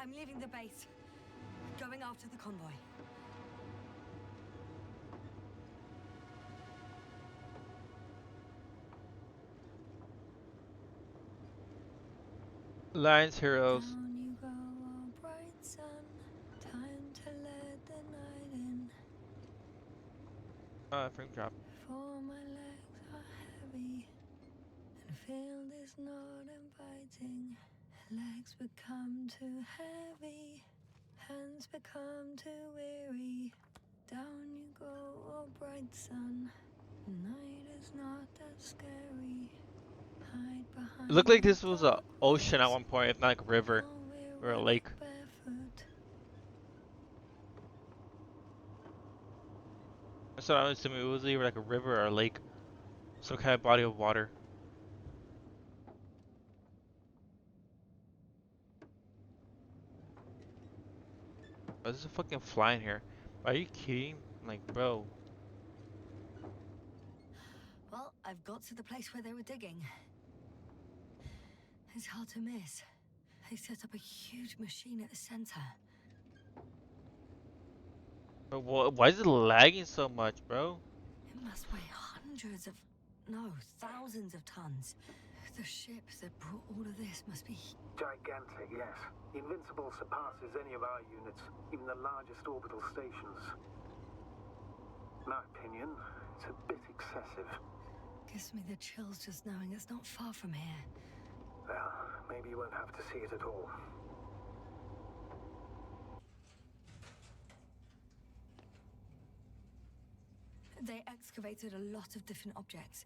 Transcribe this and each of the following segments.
I'm leaving the base. Going after the convoy. Lions heroes. Down you go, oh bright sun. Time to let the night in. Frame drop. For my legs are heavy, and field is not inviting. Legs become too heavy, hands become too weary. Down you go, oh bright sun. Night is not that scary. Hide behind. It looked like the this was a dark ocean at woods, one point, not like a river while we're or a running lake. barefoot. So I'm assuming it was either like a river or a lake, some kind of body of water. Oh, there's a fucking fly in here. Are you kidding? Like, bro. Well, I've got to the place where they were digging. It's hard to miss. They set up a huge machine at the center. But why is it lagging so much, bro? It must weigh hundreds of, no, thousands of tons. The ship that brought all of this must be Gigantic, yes. Invincible surpasses any of our units, even the largest orbital stations. My opinion, it's a bit excessive. gives me the chills just knowing it's not far from here. Well, maybe you won't have to see it at all. They excavated a lot of different objects,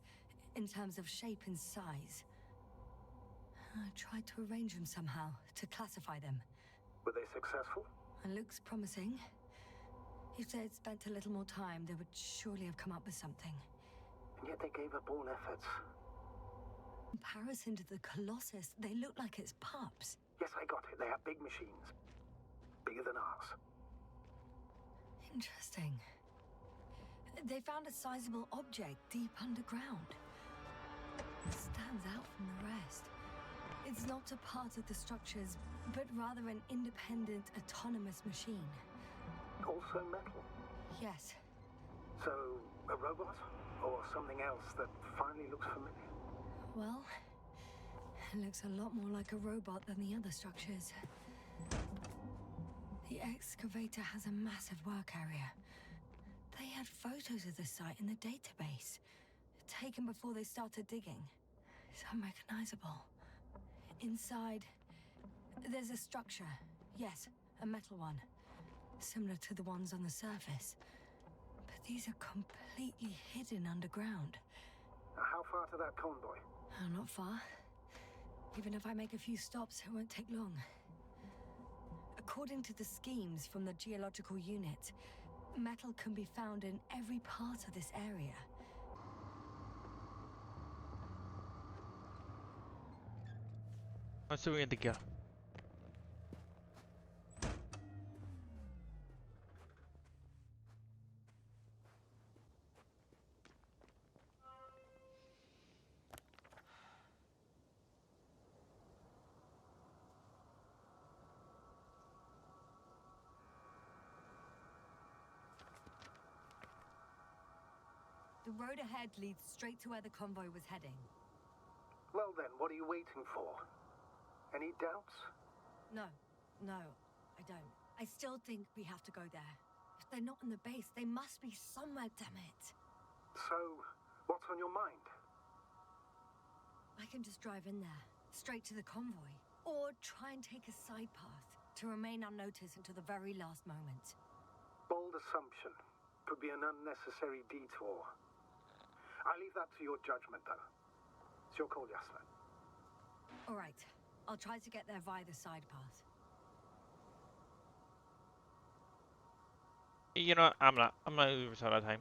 in terms of shape and size. I tried to arrange them somehow, to classify them. Were they successful? It looks promising. If they'd spent a little more time, they would surely have come up with something. And yet they gave up all efforts. In comparison to the Colossus, they look like it's pups. Yes, I got it. They have big machines. Bigger than ours. Interesting. They found a sizable object deep underground. It stands out from the rest. It's not a part of the structures, but rather an independent, autonomous machine. Also metal. Yes. So, a robot? Or something else that finally looks familiar? Well, it looks a lot more like a robot than the other structures. The excavator has a massive work area. They had photos of the site in the database, taken before they started digging. It's unrecognizable. Inside, there's a structure. Yes, a metal one. Similar to the ones on the surface. But these are completely hidden underground. How far to that convoy? Oh, not far. Even if I make a few stops, it won't take long. According to the schemes from the geological unit, metal can be found in every part of this area. I'm assuming to go. The road ahead leads straight to where the convoy was heading. Well then, what are you waiting for? Any doubts? No, I don't. I still think we have to go there. If they're not in the base, they must be somewhere, damn it. So, what's on your mind? I can just drive in there, straight to the convoy. Or try and take a side path to remain unnoticed until the very last moment. Bold assumption. Could be an unnecessary detour. I leave that to your judgment, though. It's your call, Jasper. All right, I'll try to get there via the side path. You know what? I'm not even out of time.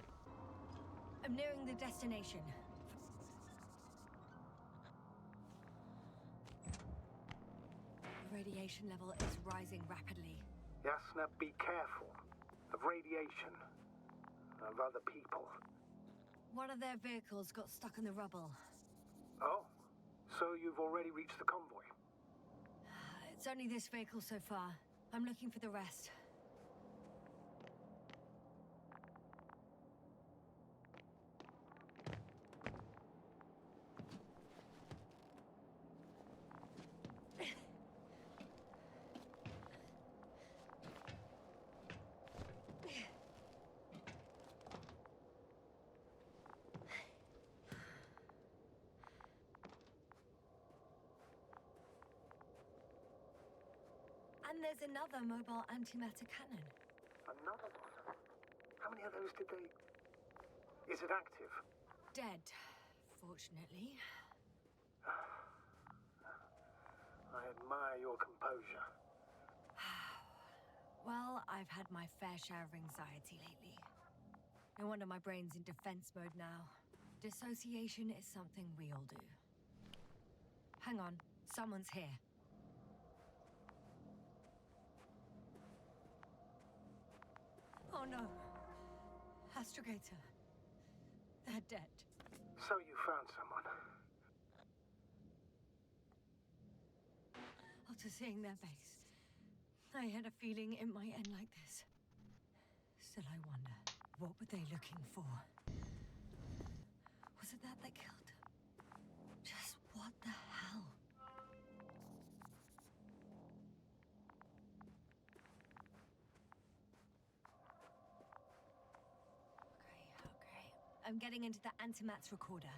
I'm nearing the destination. The radiation level is rising rapidly. Jasna, be careful. Of radiation. Of other people. One of their vehicles got stuck in the rubble. Oh, so you've already reached the convoy? It's only this vehicle so far. I'm looking for the rest. And there's another mobile antimatter cannon. Another one? How many of those did they... Is it active? Dead, fortunately. I admire your composure. Well, I've had my fair share of anxiety lately. No wonder my brain's in defense mode now. Dissociation is something we all do. Hang on, someone's here. Oh no. Astrogator. They're dead. So you found someone. After seeing their base, I had a feeling it might end like this. Still, I wonder, what were they looking for? Was it that killed them? Just what the hell? Okay. I'm getting into the antimat's recorder.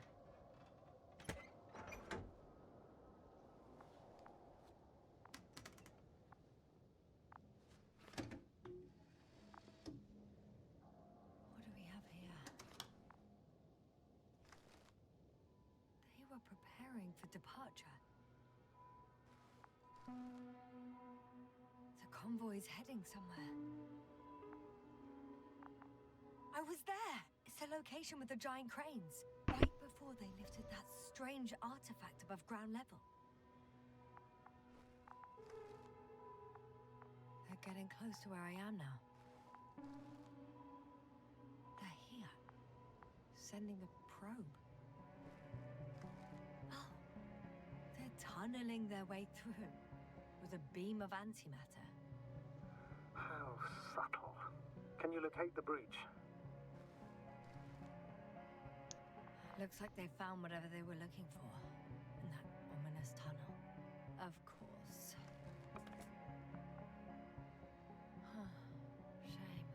What do we have here? They were preparing for departure. The convoy's heading somewhere. I was there! It's the location with the giant cranes. Right before they lifted that strange artifact above ground level. They're getting close to where I am now. They're here. Sending a probe. Oh. They're tunneling their way through with a beam of antimatter. How subtle. Can you locate the breach? Looks like they found whatever they were looking for in that ominous tunnel. Of course. Huh. Shame.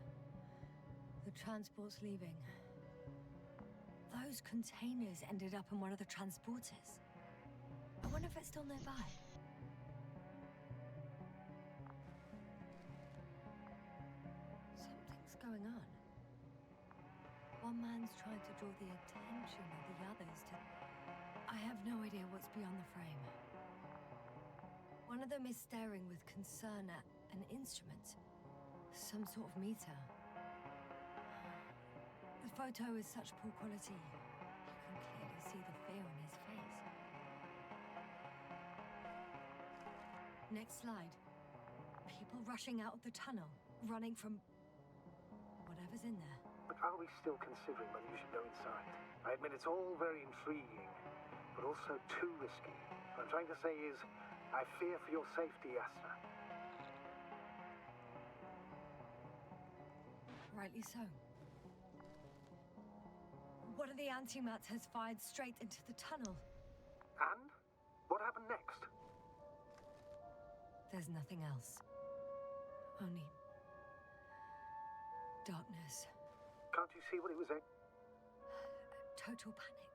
The transport's leaving. Those containers ended up in one of the transporters. I wonder if it's still nearby. Something's going on. One man's trying to draw the attention of the others to... I have no idea what's beyond the frame. One of them is staring with concern at an instrument. Some sort of meter. The photo is such poor quality. You can clearly see the fear on his face. Next slide. People rushing out of the tunnel, running from whatever's in there. But are we still considering whether you should go inside? I admit it's all very intriguing, but also too risky. What I'm trying to say is, I fear for your safety, Yasna. Rightly so. One of the antimats has fired straight into the tunnel. And? What happened next? There's nothing else. Only... darkness. Can't you see what it was in? Total panic.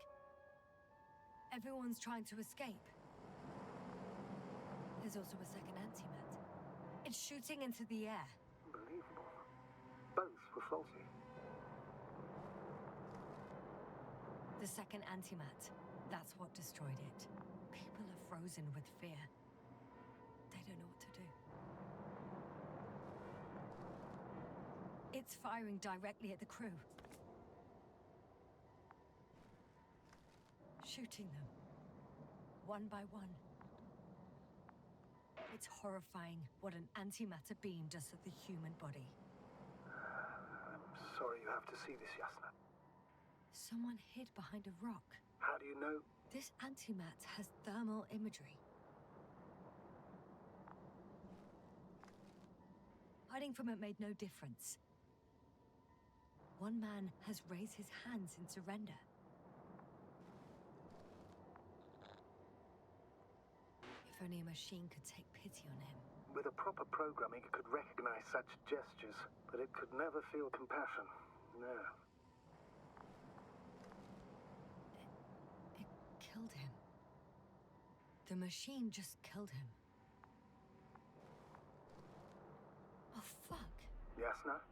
Everyone's trying to escape. There's also a second antimat. It's shooting into the air. Unbelievable. Both were faulty. The second antimat. That's what destroyed it. People are frozen with fear. They don't know what to do. It's firing directly at the crew. Shooting them. One by one. It's horrifying what an antimatter beam does to the human body. I'm sorry you have to see this, Yasna. Someone hid behind a rock. How do you know? This antimat has thermal imagery. Hiding from it made no difference. One man has raised his hands in surrender. If only a machine could take pity on him. With a proper programming, it could recognize such gestures, but it could never feel compassion. No. It killed him. The machine just killed him. Oh, fuck. Yasna?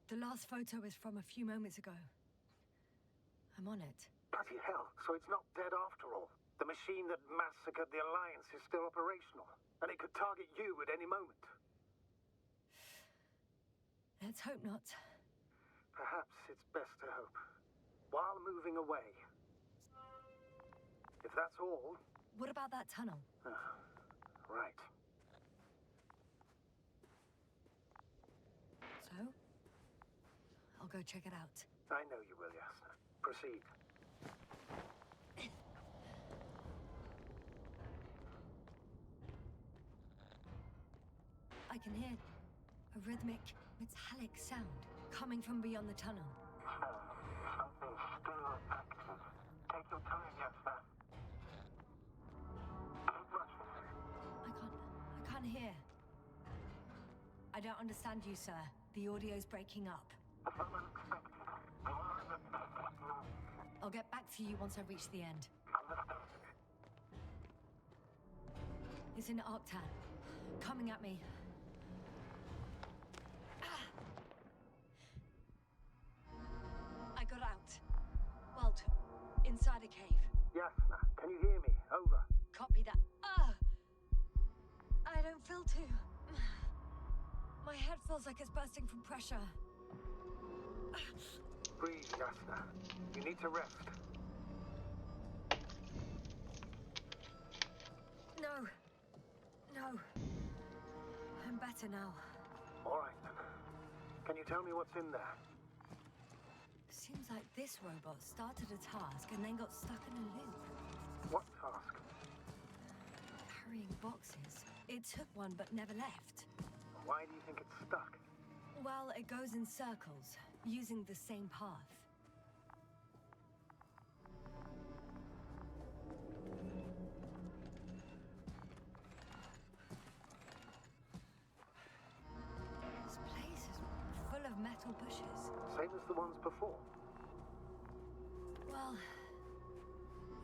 The last photo is from a few moments ago. I'm on it. Bloody hell, so it's not dead after all. The machine that massacred the Alliance is still operational, and it could target you at any moment. Let's hope not. Perhaps it's best to hope. While moving away. If that's all... What about that tunnel? Right. So? I'll go check it out. I know you will, Yasna. Proceed. I can hear a rhythmic, metallic sound coming from beyond the tunnel. Something's still active. Take your time, Yasna. Keep rushing. I can't hear. I don't understand you, sir. The audio's breaking up. It's unexpected. The word that I'll get back to you once I reach the end. It's in Arctan. Coming at me. I got out. Well, inside a cave. Yasna, can you hear me? Over. Copy that. I don't feel too. My head feels like it's bursting from pressure. Breathe, Yasna. You need to rest. No. I'm better now. All right, then. Can you tell me what's in there? Seems like this robot started a task and then got stuck in a loop. What task? Carrying boxes. It took one but never left. Why do you think it's stuck? Well, it goes in circles, using the same path. This place is full of metal bushes. Same as the ones before. Well,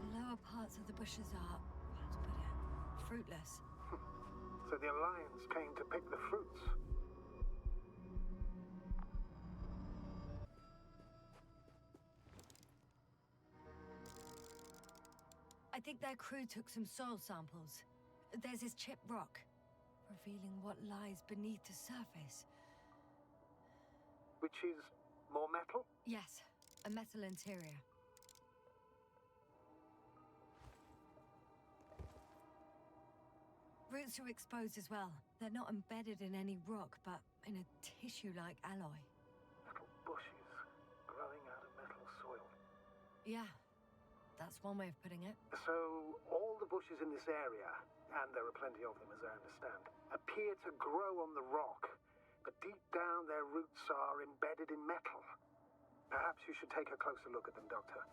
the lower parts of the bushes are, how to put it, fruitless. So the Alliance came to pick the fruits. I think their crew took some soil samples. There's this chipped rock, revealing what lies beneath the surface. Which is more metal? Yes, a metal interior. Roots are exposed as well. They're not embedded in any rock, but in a tissue-like alloy. Little bushes growing out of metal soil. Yeah, that's one way of putting it. So all the bushes in this area, and there are plenty of them as I understand, appear to grow on the rock, but deep down their roots are embedded in metal. Perhaps you should take a closer look at them, Doctor.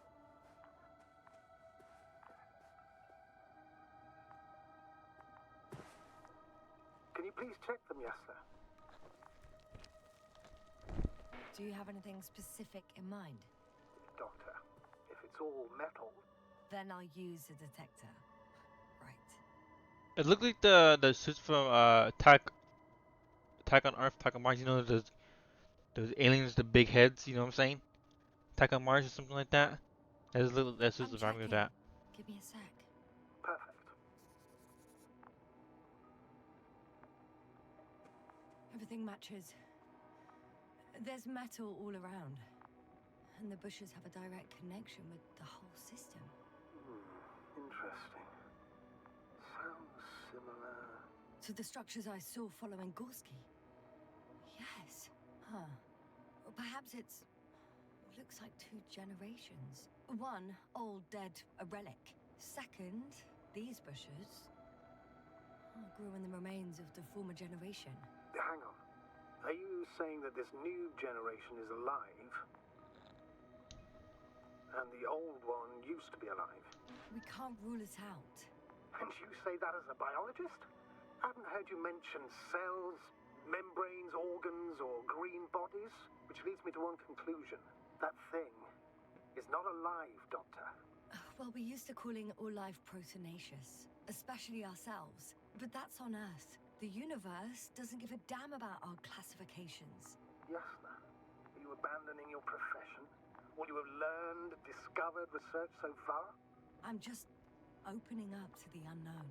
Can you please check them, Yasna? Do you have anything specific in mind? Doctor, if it's all metal... Then I'll use a detector. Right. It looked like the suits from Attack on Earth, Attack on Mars. You know those aliens, the big heads. You know what I'm saying? Attack on Mars or something like that. That suits I'm the army with checking. that. Give me a sec. Perfect. Everything matches. There's metal all around. And the bushes have a direct connection with the whole system. Interesting. Sounds similar... To the structures I saw following Gorski. Yes. Huh. Or perhaps it's... looks like two generations. One, old, dead, a relic. Second, these bushes. Grew in the remains of the former generation. Hang on. Are you saying that this new generation is alive? And the old one used to be alive? We can't rule it out. And you say that as a biologist? I haven't heard you mention cells, membranes, organs, or green bodies. Which leads me to one conclusion. That thing is not alive, Doctor. Well, we're used to calling all life proteinaceous, especially ourselves. But that's on Earth. The universe doesn't give a damn about our classifications. Yasna, are you abandoning your profession? What you have learned, discovered, researched so far? I'm just opening up to the unknown.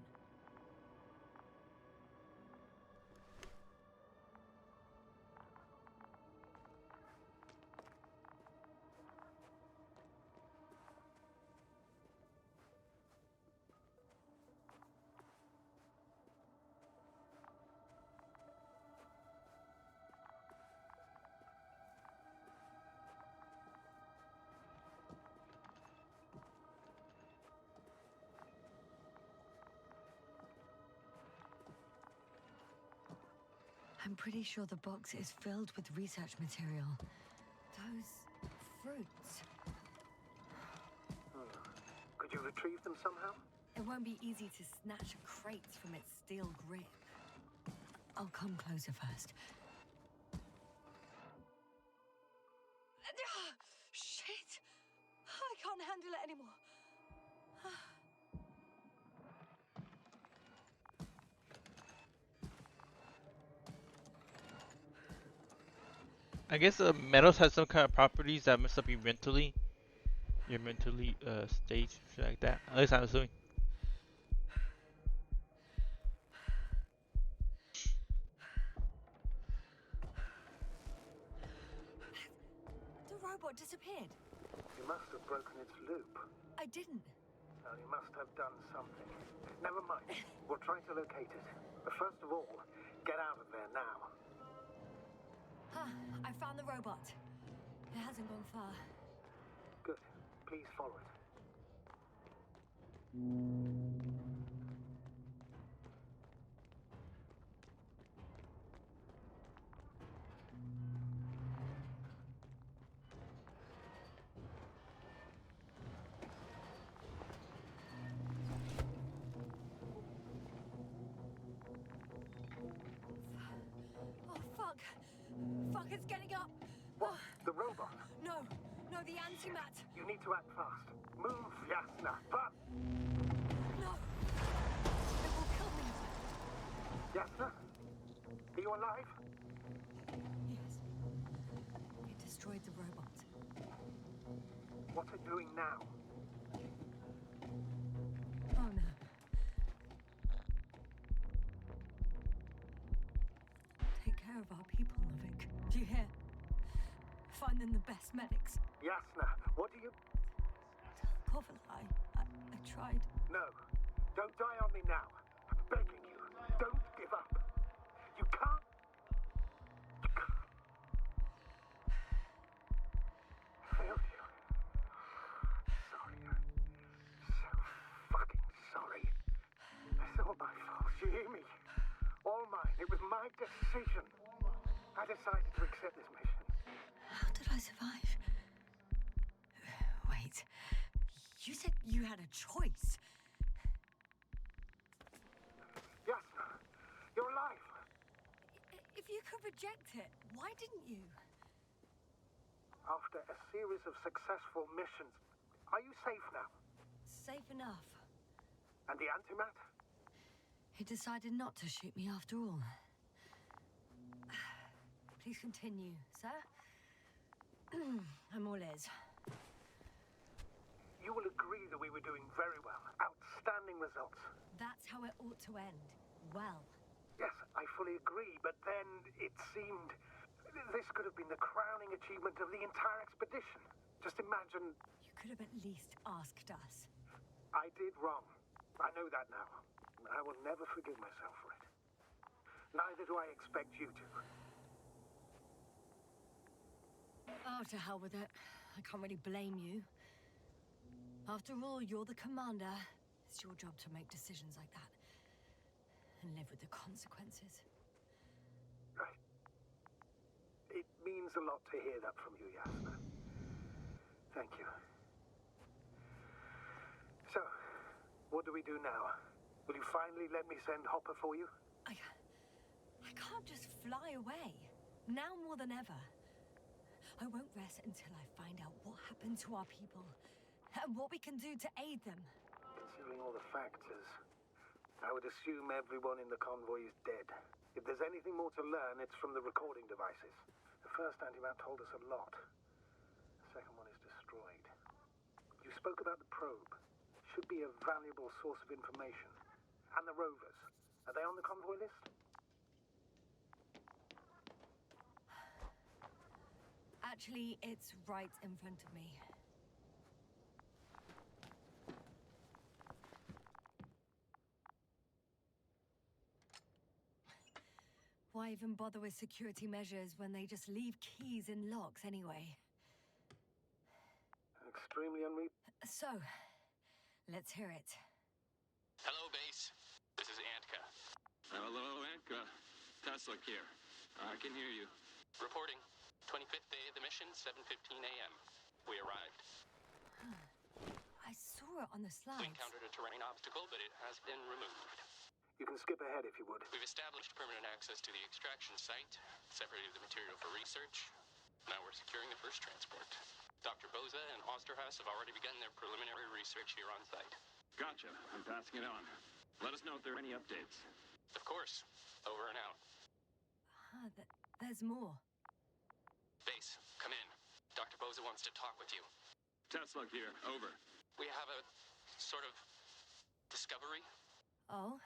I'm pretty sure the box is filled with research material. Those fruits. Could you retrieve them somehow? It won't be easy to snatch a crate from its steel grip. I'll come closer first. Shit! I can't handle it anymore. I guess metals has some kind of properties that mess up you mentally. Your mentally stage, shit like that. At least I'm assuming. The robot disappeared. You must have broken its loop. I didn't. Well, you must have done something. Never mind. We'll try to locate it. But first of all, get out of there now. I found the robot. It hasn't gone far. Good. Please follow it. Oh, fuck. Fuck, it's getting up. What? The robot? No, the antimat. You need to act fast. Move, Yasna. But No. It will kill me. Yasna? Are you alive? Yes. It destroyed the robot. What's it doing now? Oh, no. Take care of our people, Novik. Do you hear? Find them the best medics. Yasna, what do you... Kovalai, I tried. No. Don't die on me now. I'm begging you. Don't give up. You can't... Failed you. Sorry. I'm so fucking sorry. It's all my fault. You hear me? All mine. It was my decision. I decided to accept this mission. How did I survive? Wait. You said you had a choice. Yasna, you're alive. If you could reject it, why didn't you? After a series of successful missions, are you safe now? Safe enough. And the antimat? He decided not to shoot me after all. Please continue, sir. I'm all ears. You will agree that we were doing very well. Outstanding results. That's how it ought to end. Well. Yes, I fully agree, but then it seemed... This could have been the crowning achievement of the entire expedition. Just imagine... You could have at least asked us. I did wrong. I know that now. I will never forgive myself for it. Neither do I expect you to. Oh, to hell with it. I can't really blame you. After all, you're the commander. It's your job to make decisions like that. and live with the consequences. Right. It means a lot to hear that from you, Yasna. Thank you. So, what do we do now? Will you finally let me send Hopper for you? I can't just fly away. Now more than ever. I won't rest until I find out what happened to our people and what we can do to aid them. Considering all the factors, I would assume everyone in the convoy is dead. If there's anything more to learn, it's from the recording devices. The first antimap told us a lot. The second one is destroyed. You spoke about the probe. Should be a valuable source of information. And the rovers. Are they on the convoy list? Actually, it's right in front of me. Why even bother with security measures when they just leave keys in locks anyway? Extremely So, let's hear it. Hello, base. This is Antka. Hello, Antka. Tesla here. I can hear you. Reporting. 25th day of the mission, 7:15 a.m. We arrived. I saw it on the We slides. encountered a terrain obstacle, but it has been removed. You can skip ahead if you would. We've established permanent access to the extraction site, separated the material for research. Now we're securing the first transport. Dr. Boza and Osterhaus have already begun their preliminary research here on site. Gotcha. I'm passing it on. Let us know if there are any updates. Of course. Over and out. There's more. Base, come in. Dr. Boza wants to talk with you. Tesla here. Over. We have a sort of discovery. Oh,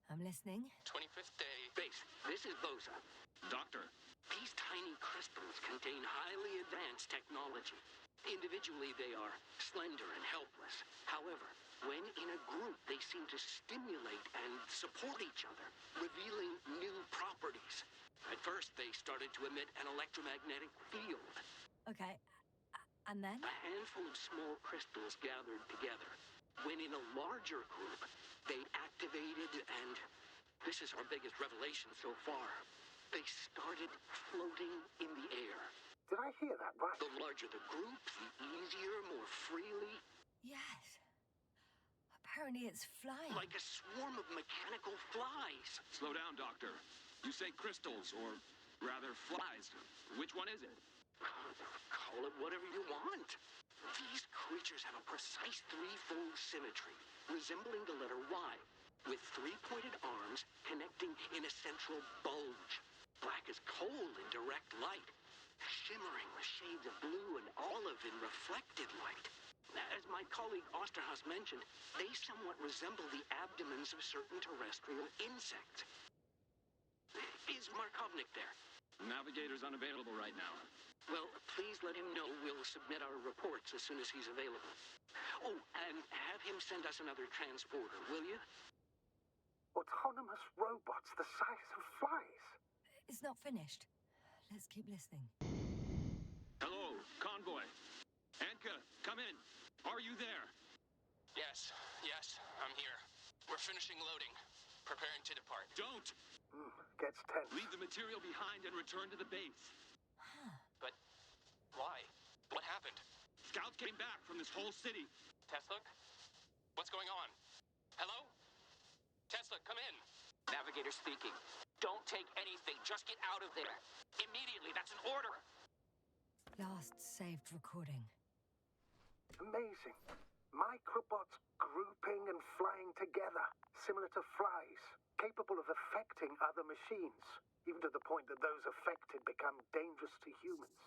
I'm listening. 25th day. Base, this is Boza. Doctor. These tiny crystals contain highly advanced technology. Individually, they are slender and helpless. However, when in a group, they seem to stimulate and support each other, revealing new properties. At first, they started to emit an electromagnetic field. Okay, and then? A handful of small crystals gathered together. When in a larger group, they activated and... this is our biggest revelation so far. They started floating in the air. Did I hear that right? The larger the group, the easier, more freely. Yes. Apparently it's flying. Like a swarm of mechanical flies. Slow down, Doctor. You say crystals, or rather flies. Which one is it? Call it whatever you want. These creatures have a precise threefold symmetry, resembling the letter Y, with three-pointed arms connecting in a central bulge. Black as coal in direct light, shimmering with shades of blue and olive in reflected light. As my colleague Osterhaus mentioned, they somewhat resemble the abdomens of certain terrestrial insects. Is Markovnik there? Navigator's unavailable right now. Well, please let him know we'll submit our reports as soon as he's available. Oh, and have him send us another transporter, will you? Autonomous robots the size of flies. It's not finished. Let's keep listening. Hello, convoy. Antka, come in. Are you there? Yes, I'm here. We're finishing loading. Preparing to depart. Don't! Gets tense. Leave the material behind and return to the base. But why? What happened? Scouts came back from this whole city. Tesla? What's going on? Hello? Tesla, come in. Navigator speaking. Don't take anything. Just get out of there. Immediately. That's an order. Last saved recording. Amazing. Microbots grouping and flying together, similar to flies, capable of affecting other machines, even to the point that those affected become dangerous to humans.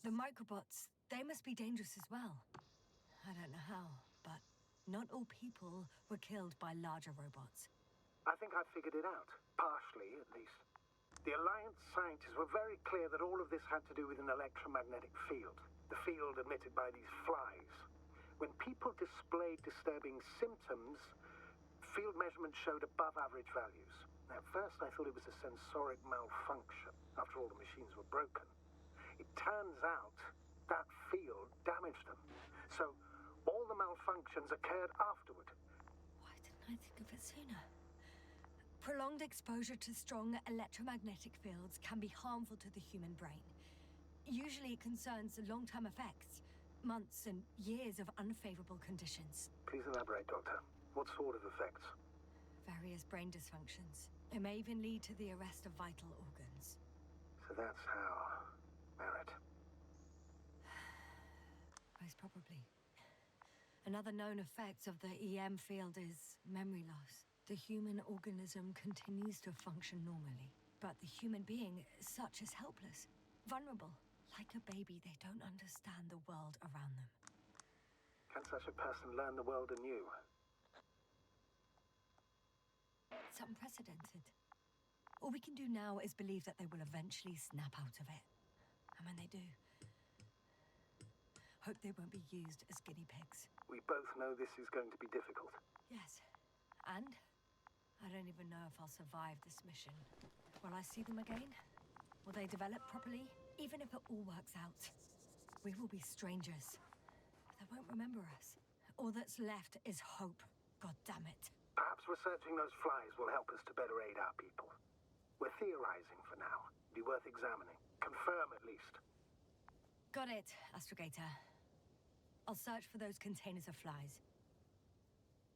The microbots, they must be dangerous as well. I don't know how, but not all people were killed by larger robots. I think I figured it out, partially at least. The Alliance scientists were very clear that all of this had to do with an electromagnetic field, the field emitted by these flies. When people displayed disturbing symptoms, field measurements showed above average values. At first I thought it was a sensoric malfunction, after all the machines were broken. It turns out that field damaged them. So all the malfunctions occurred afterward. Why didn't I think of it sooner? Prolonged exposure to strong electromagnetic fields can be harmful to the human brain. Usually it concerns long-term effects, months and years of unfavorable conditions. Please elaborate, Doctor. What sort of effects? Various brain dysfunctions. It may even lead to the arrest of vital organs. So that's how... Merit. Most probably. Another known effect of the EM field is memory loss. The human organism continues to function normally, but the human being, such is helpless, vulnerable. Like a baby, they don't understand the world around them. Can such a person learn the world anew? It's unprecedented. All we can do now is believe that they will eventually snap out of it. And when they do, hope they won't be used as guinea pigs. We both know this is going to be difficult. Yes. And I don't even know if I'll survive this mission. Will I see them again? Will they develop properly? Even if it all works out, we will be strangers. They won't remember us. All that's left is hope. God damn it. Perhaps researching those flies will help us to better aid our people. We're theorizing for now. Be worth examining. Confirm at least. Got it, Astrogator. I'll search for those containers of flies.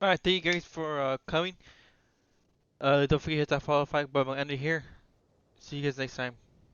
Alright, thank you guys for coming. Don't forget to hit that follow, like button. I'll end it here. See you guys next time.